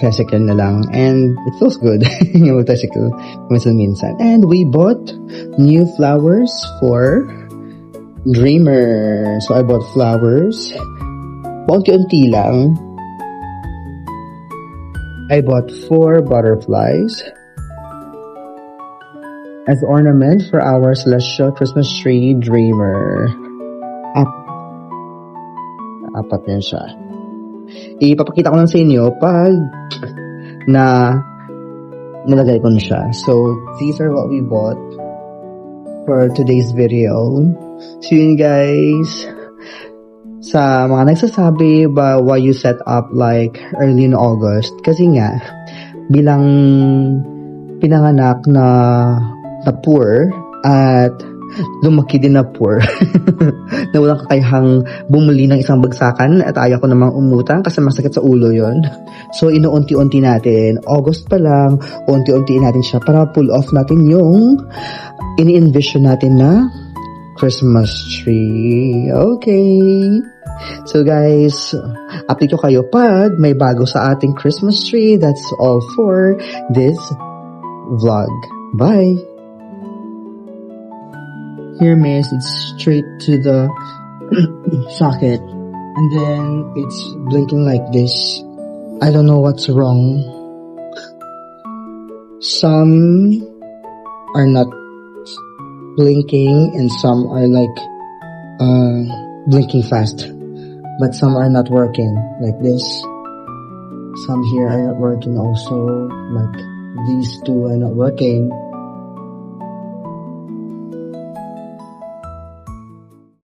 tricycle na lang. And it feels good yung tricycle minsan. And we bought new flowers for Dreamer. So I bought flowers. Paunti-unti lang. I bought 4 butterflies as ornament for our celestial Christmas tree Dreamer. Apat yan siya. Ipapakita ko lang sa inyo pag nalagay ko na siya. So, these are what we bought for today's video. So, yun guys. Sa mga nagsasabi ba why you set up like early in August? Kasi nga, bilang pinanganak na poor at lumaki din na poor na walang kakayahang bumuli ng isang bagsakan at ayaw ko namang umutang kasi masakit sa ulo yon. So inuunti-unti natin, August pa lang, unti-unti natin siya para pull off natin yung ini-envision natin na Christmas tree. Okay. So guys, update ko kayo pag may bago sa ating Christmas tree. That's all for this vlog. Bye! Here, miss, it's straight to the socket. And then it's blinking like this. I don't know what's wrong. Some are not blinking and some are like blinking fast. But some are not working like this. Some here are not working also. Like these two are not working.